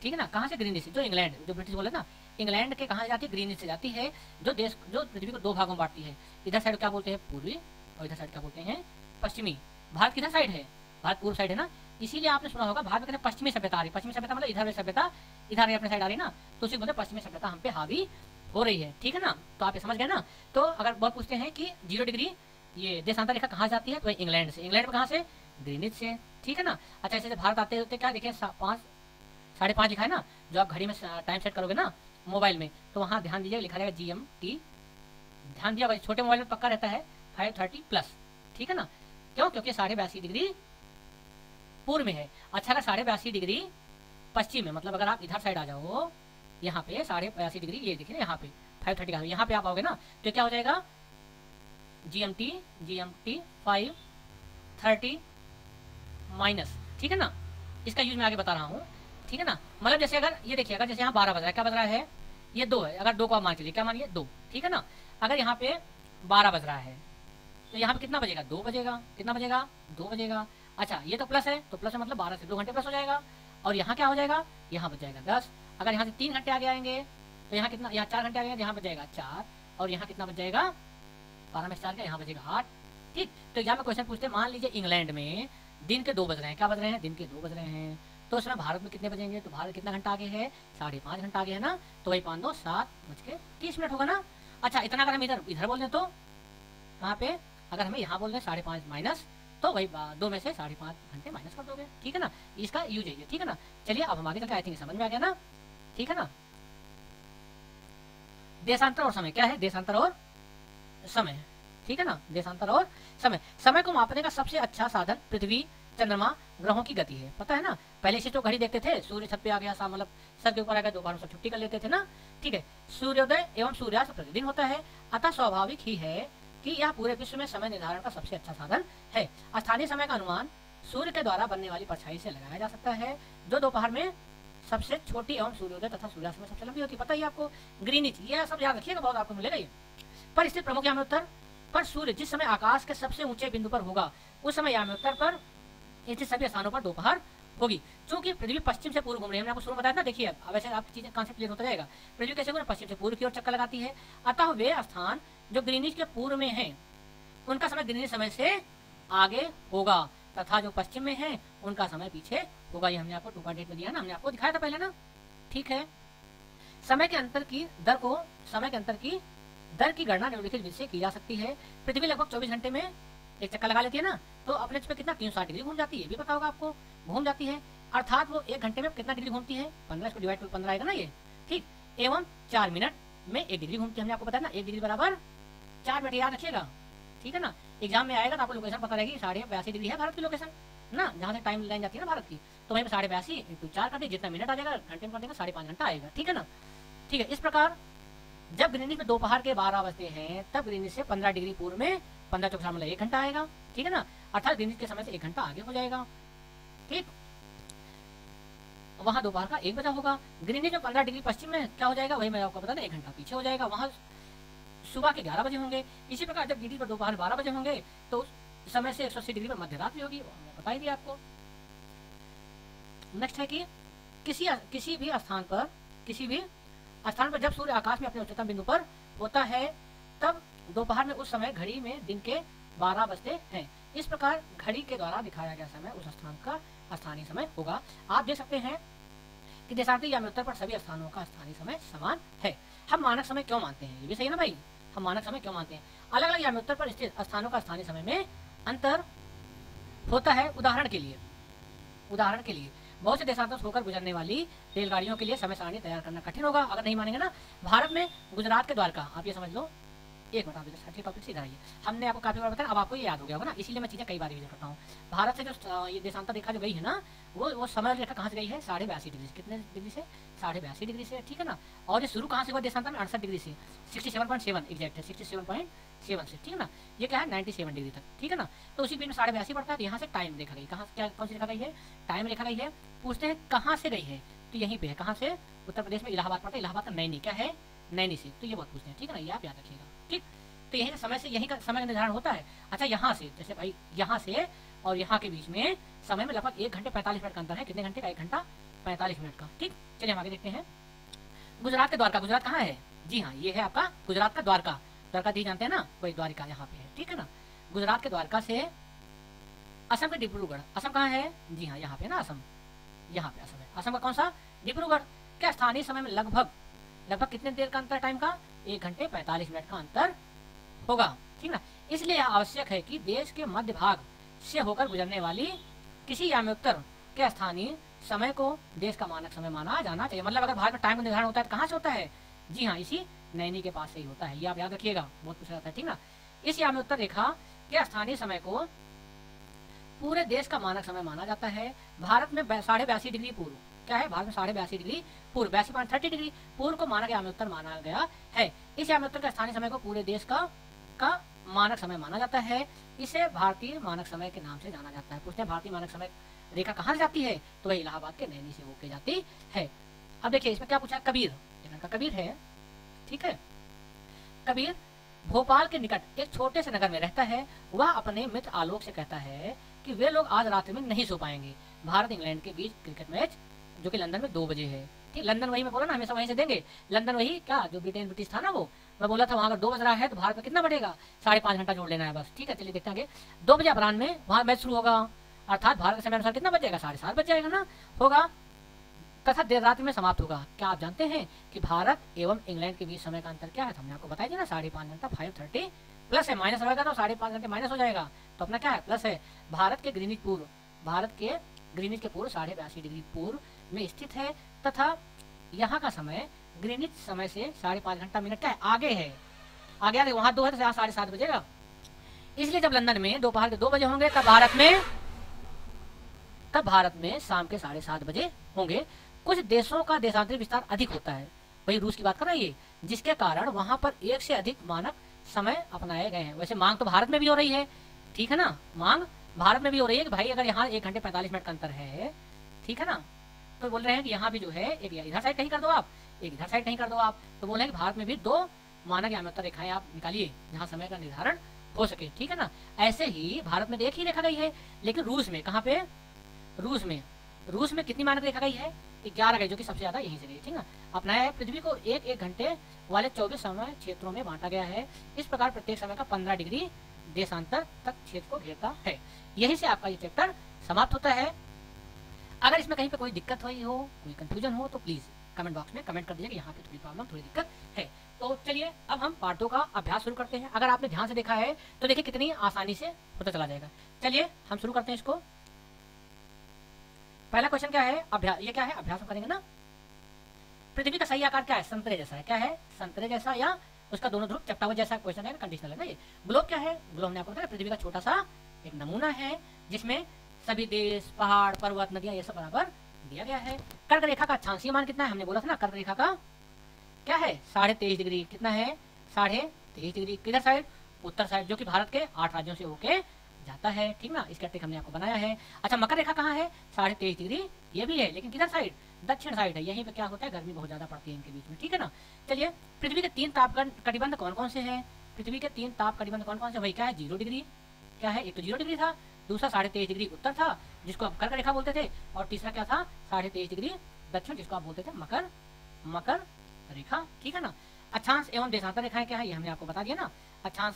ठीक है ना। कहाँ से ग्रीनिच, जो इंग्लैंड, जो ब्रिटिश बोले ना, इंग्लैंड के कहाँ जाती है ग्रीनिच से जाती है, जो देश जो पृथ्वी को दो भागों में बांटती है। इधर साइड क्या बोलते हैं पूर्वी और इधर साइड क्या बोलते हैं पश्चिमी। भारत किधर साइड है, भारत पूर्व साइड है ना, इसीलिए आपने सुना होगा भारत में कहते हैं पश्चिमी सभ्यता आ रही, पश्चिमी सभ्यता मतलब इधर सभ्यता इधर अपने साइड आ रही ना, तो उसी बोलते पश्चिमी सभ्यता हम पे हावी हो रही है, ठीक है ना। तो आप ये समझ गए ना। तो अगर बहुत पूछते हैं कि 0 डिग्री ये देशांतर रेखा कहाँ जाती है, तो इंग्लैंड से, इंग्लैंड में कहाँ से ग्रीनिच से, ठीक है ना। अच्छा ऐसे भारत आते होते क्या देखें 5:30 लिखा है ना, जो आप घड़ी में टाइम सेट करोगे ना मोबाइल में, तो वहाँ ध्यान दीजिए लिखा रहेगा GMT, ध्यान दिया, छोटे मोबाइल में पक्का रहता है 5:30+, ठीक है ना। क्यों, क्योंकि 82.5 डिग्री पूर्व में है। अच्छा अगर 82.5 डिग्री पश्चिम में, मतलब अगर आप इधर साइड आ जाओ, यहाँ पे 82.5 डिग्री, ये देखिए यहाँ पे 5:30 का, यहाँ पे आप आओगे ना तो क्या हो जाएगा GMT 5:30 माइनस, ठीक है ना। इसका यूज मैं आगे बता रहा हूँ, ठीक है ना। मतलब जैसे अगर ये देखिए, अगर जैसे यहाँ 12 बज रहा है, क्या बज रहा है ये 2 है, अगर 2 को आप मान लीजिए, क्या मानिए 2, ठीक है ना। अगर यहाँ पे 12 बज रहा है तो यहाँ पे कितना बजेगा 2 बजेगा, कितना बजेगा 2 बजेगा। अच्छा ये तो प्लस है, तो प्लस है मतलब 12 से 2 घंटे प्लस हो जाएगा, और यहाँ क्या हो जाएगा, यहाँ बच जाएगा 10। अगर यहाँ से 3 घंटे आगे आएंगे तो यहाँ कितना, यहाँ 4 घंटे आगे, यहाँ बच जाएगा 4, और यहाँ कितना बच जाएगा 12 में 4 का, यहाँ बचेगा 8, ठीक। तो एग्जाम में क्वेश्चन पूछते हैं, मान लीजिए इंग्लैंड में दिन के 2 बज रहे हैं, क्या बज रहे हैं दिन के 2 बज रहे हैं, तो उसमें भारत में कितने बजेंगे, तो भारत कितना घंटा आगे है 5.5 घंटा आगे है ना, तो वही 5 2 7:30 होगा ना। अच्छा इतना अगर हम इधर बोल दें तो वहाँ पे अगर हमें यहाँ बोल दें 5:30 माइनस, तो वही 2 में से 5.5 घंटे माइनस कर दोगे, ठीक है ना। इसका यूज है, ठीक है ना। चलिए अब हम आगे चलते, आई थिंक समझ में आ गया ना, ठीक है ना। देशांतर और समय, क्या है देशांतर और समय, ठीक है ना, देशांतर और समय। समय को मापने का सबसे अच्छा साधन पृथ्वी, चंद्रमा, ग्रहों की गति है, पता है ना। पहले से तो घड़ी देखते थे, सूर्य छत पे आ गया, मतलब सर के ऊपर आ गया, दोपहर में सब छुट्टी कर लेते थे ना, ठीक है। सूर्योदय एवं सूर्यास्त प्रतिदिन होता है, अतः स्वाभाविक ही है कि यह पूरे विश्व में समय निर्धारण का सबसे अच्छा साधन है। स्थानीय समय का अनुमान सूर्य के द्वारा बनने वाली परछाई से लगाया जा सकता है, जो दोपहर में सबसे छोटी एवं सूर्योदय तथा सूर्यास्त में सबसे लंबी होती है, पता ही आपको। ग्रीनिच, ये सब याद रखिएगा, बहुत आपको मिलेगा ये। पर स्थित प्रमुख याम्योत्तर पर सूर्य जिस समय आकाश के सबसे ऊंचे बिंदु पर होगा, उस समय याम्योत्तर पर स्थित सभी स्थानों पर दोपहर होगी। क्योंकि पृथ्वी पश्चिम से पूर्व घूम रही है, हमने आपको शुरू बताया था, देखिए अब वैसे आप चीजें कॉन्सेप्ट क्लियर होता जाएगा। पृथ्वी कैसे घूम, पश्चिम से पूर्व की ओर चक्कर लगाती है, अतः वे स्थान जो ग्रीनिच के पूर्व में हैं, उनका समय ग्रीनिच समय से आगे होगा, तथा जो पश्चिम में है उनका समय पीछे होगा। ये हमने आपको 2.8 में दिया ना, हमने आपको दिखाया था पहले ना, ठीक है। समय के अंतर की दर की गणना निम्नलिखित विधि से की जा सकती है। पृथ्वी लगभग 24 घंटे में एक चक्कर लगा लेती है ना, तो अपने पे कितना 360 डिग्री घूम जाती है, भी पता होगा आपको, घूम जाती है। अर्थात वो 1 घंटे में कितना डिग्री घूमती है, 15 को डिवाइड 15 आएगा ना ये, ठीक। एवं 4 मिनट में 1 डिग्री घूमती है, हमने आपको बताया ना, 1 डिग्री बराबर 4 मिनट, याद रखिएगा, ठीक है ना। एग्जाम में आएगा तो आपको लोकेशन पता रहेगी, 82.5 डिग्री है भारत की लोकेशन ना, जहाँ से टाइम लाइन जाती है ना भारत की, तो वहीं पे 82.5 इंटू 4 कर दे, जितना मिनट आ जाएगा घंटे में कर देगा, 5.5 घंटा आएगा, ठीक है ना, ठीक है। इस प्रकार जब ग्रीनिच में दोपहर के 12 बजते हैं, तब ग्रीनिच से 15 डिग्री पूर्व में 15 चौक मतलब 1 घंटा आएगा, ठीक है ना, अर्थात ग्रीनिच के समय से 1 घंटा आगे हो जाएगा, ठीक। वहां दोपहर का 1 बजा होगा। ग्रीनिच में 15 डिग्री पश्चिम में क्या हो जाएगा, वही मैं आपको बता दें, 1 घंटा पीछे हो जाएगा, वहां सुबह के 11 बजे होंगे। इसी प्रकार जब ग्रीनिच पर दोपहर 12 बजे होंगे, तो समय से 180 डिग्री पर मध्य रात्रि होगी, हमने बता ही दिया आपको। नेक्स्ट है कि किसी भी स्थान पर जब सूर्य आकाश में अपने उच्चतम बिंदु पर होता है, तब दोपहर में उस समय घड़ी में दिन के 12 बजते हैं। इस प्रकार घड़ी के द्वारा दिखाया गया समय उस स्थान का स्थानीय समय होगा। आप देख सकते हैं कि देशांतरी याम्योत्तर पर सभी स्थानों का स्थानीय समय समान है। हम मानक समय क्यों मानते हैं, ये भी सही है ना भाई, हम मानक समय क्यों मानते हैं। अलग अलग याम्योत्तर पर स्थित स्थानों का स्थानीय समय में अंतर होता है। उदाहरण के लिए बहुत से देशांतरों से होकर गुजरने वाली रेलगाड़ियों के लिए समय सारणी तैयार करना कठिन होगा। अगर नहीं मानेंगे ना, भारत में गुजरात के द्वारका, आप ये समझ लो, एक मिनट आप टॉपिक सीधा आइए, हमने आपको काफी बार बताया, अब आपको ये याद हो गया होगा ना, इसीलिए मैं चीजें कई बार रिवीजन करता हूँ। भारत से जो ये देशांतर रेखा जो गई है ना, वो समय रेखा कहाँ से गई है, 82.5 डिग्री से। कितने डिग्री से, 82.5 डिग्री से, ठीक है ना। और ये शुरू कहाँ से हुआ देशांतर में, 68 डिग्री से, 67.7 एग्जैक्ट है, 67.7 से, ठीक है ना। ये क्या है, 97 डिग्री तक, ठीक है ना। तो उसी बीच में 82.5 पड़ता है, तो यहाँ से टाइम देखा गई, कहाँ क्या कौन सी लिखा गई है, टाइम लिखा गई है। पूछते हैं कहाँ से गई है, तो यहीं पे है, कहाँ से, उत्तर प्रदेश में इलाहाबाद पड़ता है, इलाहाबाद का नैनी क्या है, नैनी से, तो ये बहुत पूछते हैं, ठीक है ना, ये आप याद रखिएगा, ठीक। तो यही समय से, यही का समय का निर्धारण होता है। अच्छा, यहाँ से जैसे भाई यहाँ से और यहाँ के बीच में समय में लगभग 1 घंटे 45 मिनट का अंतर है। कितने घंटे का, 1 घंटा 45 मिनट का, ठीक। चलिए हम आगे देखते हैं। गुजरात के द्वारका, गुजरात कहाँ है, जी हाँ, ये है आपका गुजरात का द्वारका। द्वारका दी जानते हैं ना, वही द्वारिका यहाँ पे है, ठीक है ना। गुजरात के द्वारका से असम के डिब्रूगढ़, असम कहाँ है, जी हाँ, यहाँ पे ना असम, यहाँ पे असम है। असम का कौन सा, डिब्रूगढ़। क्या स्थानीय समय में लगभग कितने देर का अंतर, टाइम का, 1 घंटे 45 मिनट का अंतर होगा, ठीक ना। इसलिए यह आवश्यक है कि देश के मध्य भाग से होकर गुजरने वाली किसी याम्योत्तर के स्थानीय समय को देश का मानक समय माना जाना चाहिए। मतलब अगर भारत में टाइम का निर्धारण होता है तो कहाँ से होता है, जी हाँ, इसी नैनी के पास से ही होता है। ये आप याद रखिएगा, बहुत पूछा जाता है, ठीक ना। इस याम्योत्तर रेखा के स्थानीय समय को पूरे देश का मानक समय माना जाता है। भारत में 82.5 डिग्री पूर्व, क्या है, भारत में 82.5 डिग्री पूर्व, 82.30 डिग्री पूर्व को मानक याम्योत्तर माना गया है। इस याम्योत्तर के स्थानीय समय को पूरे देश का मानक समय माना जाता है। इसे भारतीय मानक समय के नाम से जाना जाता है। पूछते हैं भारतीय मानक समय रेखा कहाँ से जाती है, तो वही इलाहाबाद के नैनी से होके जाती है। अब देखिए इसमें क्या पूछा है, कबीर, का कबीर है, ठीक है। कबीर भोपाल के निकट एक छोटे से नगर में रहता है। वह अपने मित्र आलोक से कहता है कि वे लोग आज रात में नहीं सो पाएंगे। भारत इंग्लैंड के बीच क्रिकेट मैच जो कि लंदन में 2 बजे है, ठीक। लंदन वही मैं बोला ना, हमेशा वहीं से देंगे, लंदन वही क्या जो ब्रिटिश था ना, वो मैं बोला था, वहां अगर 2 बज रहा है तो भारत में कितना बढ़ेगा, 5.5 घंटा जोड़ लेना है बस, ठीक है। चलिए देखते हैं 2 बजे अपराह्न में वहां मैच शुरू होगा, अर्थात भारत के समय अनुसार कितना बजेगा, 7:30 बज जाएगा ना, होगा, तथा देर रात में समाप्त होगा। क्या आप जानते हैं कि भारत एवं इंग्लैंड के बीच समय का अंतर क्या है, हमने आपको बताया ना, 5.5 घंटा, 5:30 प्लस है, माइनस रहेगा तो 5.5 घंटे माइनस हो जाएगा, तो अपना क्या है, प्लस है। भारत के ग्रीनिच के पूर्व 82.5 डिग्री पूर्व में स्थित है, तथा यहाँ का समय ग्रीनिच समय से 5.5 घंटा मिनट क्या है, आगे है, आगे वहां 2 है तो यहाँ 7:30 बजेगा, इसलिए जब लंदन में दोपहर के 2 बजे होंगे तब भारत में शाम के 7:30 बजे होंगे। कुछ देशों का देशांतरित विस्तार अधिक होता है, वही रूस की बात कर रही है, जिसके कारण वहां पर एक से अधिक मानक समय अपनाए गए हैं। वैसे मांग तो भारत में भी हो रही है, ठीक है ना, मांग भारत में भी हो रही है कि भाई अगर यहाँ 1 घंटे 45 मिनट का अंतर है, ठीक है ना, तो बोल रहे हैं कि यहाँ भी जो है एक इधर साइड कहीं कर दो आप, एक इधर साइड कहीं कर दो आप, तो बोल रहे हैं कि भारत में भी 2 मानक याम्योत्तर रेखाएं आप निकालिए जहाँ समय का निर्धारण हो सके, ठीक है ना। ऐसे ही भारत में एक ही रेखा गई है, लेकिन रूस में कहाँ पे, रूस में कितनी मानक रेखा गई है, 11 गई, जो कि सबसे ज्यादा यहीं से गई, ठीक है। अपनाया है, पृथ्वी को एक घंटे वाले 24 समय क्षेत्रों में बांटा गया है। इस प्रकार प्रत्येक समय का 15 डिग्री देशांतर तक क्षेत्र को घेरता है। यही से आपका ये चैप्टर समाप्त होता है। अगर इसमें कहीं पे कोई दिक्कत हुई हो, कोई कंफ्यूजन हो, तो प्लीज कमेंट बॉक्स में कमेंट कर दीजिए कि यहाँ पे थोड़ी प्रॉब्लम, थोड़ी दिक्कत है। तो चलिए अब हम पार्ट 2 का अभ्यास शुरू करते हैं। अगर आपने ध्यान से देखा है तो देखिए कितनी आसानी से पता चला जाएगा। चलिए हम शुरू करते हैं इसको। पहला क्वेश्चन क्या है, अभ्यास। ये क्या है, अभ्यास करेंगे ना। पृथ्वी का सही आकार क्या है, संतरे जैसा है। क्या है, संतरे जैसा या उसका दोनों ध्रुव चपटा हुआ जैसा क्वेश्चन है, कंडीशनल है ना ये। ग्लोब क्या है, ग्लोब ने आपको बताया पृथ्वी का छोटा सा एक नमूना है जिसमें सभी देश, पहाड़, पर्वत, नदियां ये सब बराबर दिया गया है। कर्क रेखा का अक्षांशीय मान कितना है, हमने बोला था ना, कर्क रेखा का क्या है 23.5 डिग्री। कितना है, 23.5 डिग्री। किधर साइड, उत्तर साइड, जो कि भारत के 8 राज्यों से होके जाता है, ठीक ना। इसका ट्रिक हमने आपको बनाया है। अच्छा, मकर रेखा कहाँ है, 23.5 डिग्री, ये भी है, लेकिन किधर साइड, दक्षिण साइड है। यहीं पे क्या होता है, गर्मी बहुत ज्यादा पड़ती है इनके बीच में, ठीक है ना। चलिए, पृथ्वी के 3 ताप कटिबंध कौन कौन से हैं, पृथ्वी के 3 ताप कटिबंध कौन कौन से, वही क्या है 0 डिग्री। क्या है, एक तो 0 डिग्री था, दूसरा 23.5 डिग्री उत्तर था जिसको आप कर्क रेखा बोलते थे, और तीसरा क्या था 23.5 डिग्री दक्षिण जिसको आप बोलते थे मकर रेखा, ठीक है ना। अक्षांश एवं देशांतर रेखाएं क्या है, ये हमने आपको बता दिया ना। अक्षांश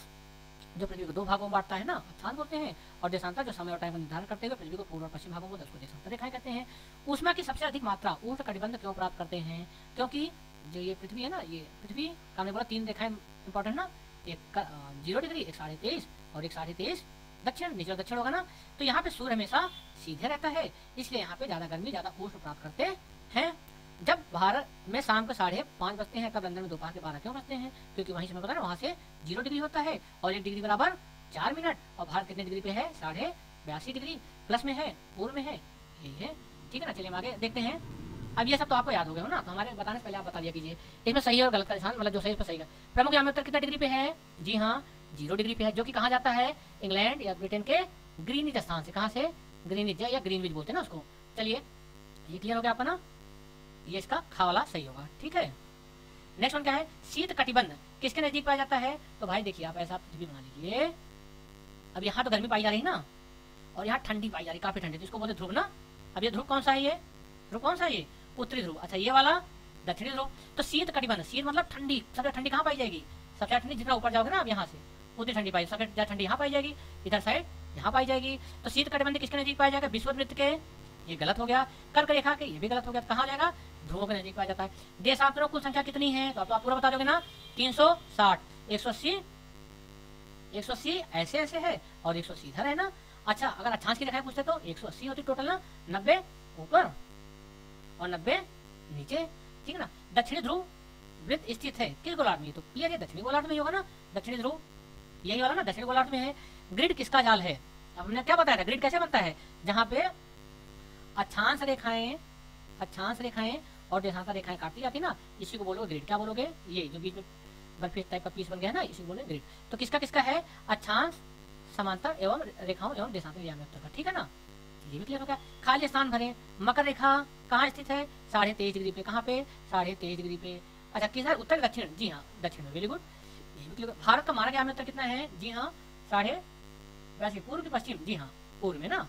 जो पृथ्वी को 2 भागों में बांटता है ना, अक्षांश बोलते हैं, और देशांतर जो समय और टाइम का निर्धारण करते हुए पृथ्वी को पूर्व और पश्चिम भागों में उसको देशांतर रेखाएं कहते हैं। ऊष्मा की सबसे अधिक मात्रा उष्ण कटिबंध क्यों प्राप्त करते हैं, क्योंकि जो ये पृथ्वी है ना, ये पृथ्वी हमने बोला 3 रेखाएं इंपॉर्टेंट ना, एक 0 डिग्री, एक 23.5 और एक 23.5 दक्षिण, नीचे दक्षिण होगा ना। तो यहाँ पे सूर्य हमेशा सीधे रहता है, इसलिए यहाँ पे ज्यादा गर्मी, ज्यादा उष्ण प्राप्त करते हैं। जब भारत में शाम को 5:30 बजते हैं, तब लंदन में दोपहर के 12 क्यों बजते हैं, क्योंकि वहीं समय पता है वहां से 0 डिग्री होता है, और 1 डिग्री बराबर 4 मिनट, और भारत कितने डिग्री पे है, 82.5 डिग्री प्लस में है, पूर्व में है, यही है, ठीक है ना। चलिए हम आगे देखते हैं। अब ये सब तो आपको याद हो गया हो ना, तो हमारे बताने से पहले आप बता दिया कीजिए इसमें सही और गलत का निशान, मतलब जो सही पर सही का। प्रमुख याम्योत्तर कितना डिग्री पे है, जी हाँ 0 डिग्री पे है, जो कि कहा जाता है इंग्लैंड या ब्रिटेन के ग्रीनिच स्थान से। कहाँ से, ग्रीनिच या ग्रीनविच बोलते हैं ना उसको। चलिए ये क्लियर हो गया आपका ना, ये इसका खा वाला सही होगा, ठीक है। नेक्स्ट वन क्या है, शीत कटिबंध किसके नजदीक पाया जाता है, तो भाई देखिए आप ऐसा पृथ्वी बना लीजिए। अब यहाँ तो गर्मी पाई जा रही है ना, और यहाँ ठंडी पाई जा रही है, काफी ठंडी, तो इसको बोलते ध्रुव ना। अब ये ध्रुव कौन सा है, ये ध्रुव कौन सा है, ये उत्तरी ध्रुव। अच्छा, ये वाला दक्षिणी ध्रुव। तो शीत कटिबंध, शीत मतलब ठंडी, सबसे ठंडी कहाँ पाई जाएगी, सबसे ठंडी जितना ऊपर जाओगे ना आप यहाँ से उतनी ठंडी पाई, सबसे ज्यादा ठंडी यहाँ पाई जाएगी, इधर साइड यहाँ पाई जाएगी। तो शीत कटिबंध किसके नजदीक पाया जाएगा, विषुववृत्त के, ये गलत हो गया। कर्क रेखा के, ये भी गलत हो गया। कहाँ जाएगा, ध्रुवों के नजदीक पाया जाता है। देशांतरों कुल संख्या कितनी है, तो आप पूरा बता दोगे ना, 360, 180 ऐसे ऐसे है, और 180 इधर है ना। अच्छा, अगर अक्षांश की रेखाएं पूछते तो 180 होती टोटल ना, 90 ऊपर और 90 नीचे, ठीक है ना। दक्षिणी ध्रुव वृत्त स्थित है किस गोलार्ध में, तो क्लियर है दक्षिणी गोलार्ध में ही होगा ना, दक्षिणी ध्रुव यही वाला ना, दक्षिणी गोलार्ध में है। ग्रिड किसका जाल है, अब हमने क्या बताया था, ग्रिड कैसे बनता है, जहाँ पे अक्षांश रेखाएं और देशांतर रेखाएं काटी जाती ना, इसी को बोलोगे ग्रिड। क्या बोलोगे, ये जो बीच में बर्फी टाइप का पीस बन गया है ना, इसी को बोलोगे ग्रिड। तो किसका किसका है, अक्षांश, समांतर एवं रेखाओं एवं देशांतर याम्योत्तर का, ठीक है ना। ये भी क्लियर हो गया। खाली स्थान भरें। मकर रेखा कहाँ स्थित है, 23.5 डिग्री पे, कहाँ पे 23.5 डिग्री पे। अच्छा, किधर, उत्तर दक्षिण, जी हाँ दक्षिण में, वेरी गुड। ये भी क्लियर। भारत का मानक याम्योत्तर कितना है, जी हाँ 82.5, पूर्व की पश्चिम, जी हाँ पूर्व में ना,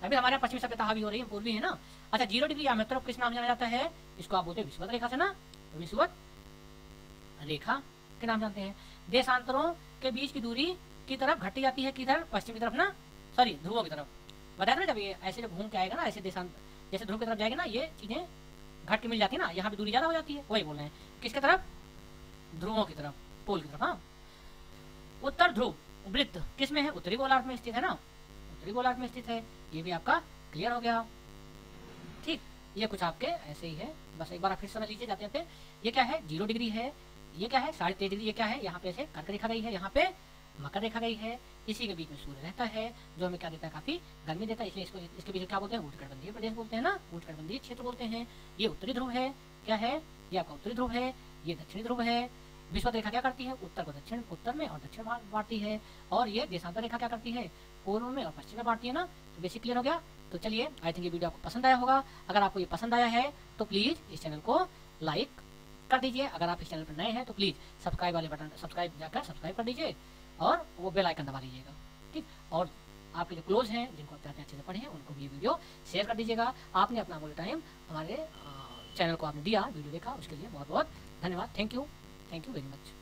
अभी हमारे यहाँ पश्चिमी सभ्यता हावी हो रही है, पूर्वी है ना। अच्छा, 0 डिग्री याम्योत्तर किस नाम जाना जाता है, इसको आप बोलते हैं विषुवत रेखा से ना, विषुवत रेखा के नाम जानते हैं। देशांतरों के बीच की दूरी की तरफ घटी जाती है, किधर, पश्चिम की तरफ ना, सॉरी ध्रुवों की तरफ। बताया ना, जब ये ऐसे जब घूम के आएगा ना, ऐसे देशांतर जैसे ध्रुव की तरफ जाएगा ना, ये चीजें घट के मिल जाती है ना, यहाँ पे दूरी ज्यादा हो जाती है, वही बोल रहे हैं किसके तरफ, ध्रुवों की तरफ, पोल की तरफ। हाँ, उत्तर ध्रुव वृत्त किस में है, उत्तरी गोलार्ध में स्थित है ना, उत्तरी गोलार्ध में स्थित है। ये भी आपका क्लियर हो गया, ठीक। ये कुछ आपके ऐसे ही है, बस एक बार आप फिर समझ लीजिए जाते जाते। ये क्या है, 0 डिग्री है, ये क्या है 23.5 डिग्री, ये क्या है, यहाँ पे ऐसे कर्क रेखा गई है, यहाँ पे मकर रेखा गई है, इसी के बीच में सूर्य रहता है जो हमें क्या देता है, काफी गर्मी देता है, इसलिए इसको इसके बीच क्या बोलते हैं, उष्णकटिबंधीय प्रदेश बोलते हैं ना, उष्णकटिबंधीय क्षेत्र बोलते हैं। ये उत्तरी ध्रुव है, क्या है, ये आपका उत्तरी ध्रुव है, ये दक्षिणी ध्रुव है। विषुवत रेखा क्या करती है, उत्तर को दक्षिण, उत्तर में और दक्षिण बांटती है। और ये देशांतर रेखा क्या करती है, पूर्व में और पश्चिम में बांटती है ना। तो बेसिक क्लियर हो गया। तो चलिए, आई थिंक ये वीडियो आपको पसंद आया होगा। अगर आपको ये पसंद आया है तो प्लीज इस चैनल को लाइक कर दीजिए। अगर आप इस चैनल पर नए हैं तो प्लीज सब्सक्राइब वाले बटन सब्सक्राइब कर दीजिए और वो बेल आइकन दबा लीजिएगा, ठीक। और आपके जो क्लोज हैं, जिनको आप चाहते हैं अच्छे से पढ़ें, उनको भी ये वीडियो शेयर कर दीजिएगा। आपने अपना अमूल्य टाइम हमारे चैनल को आपने दिया, वीडियो देखा, उसके लिए बहुत बहुत धन्यवाद। Thank you very much.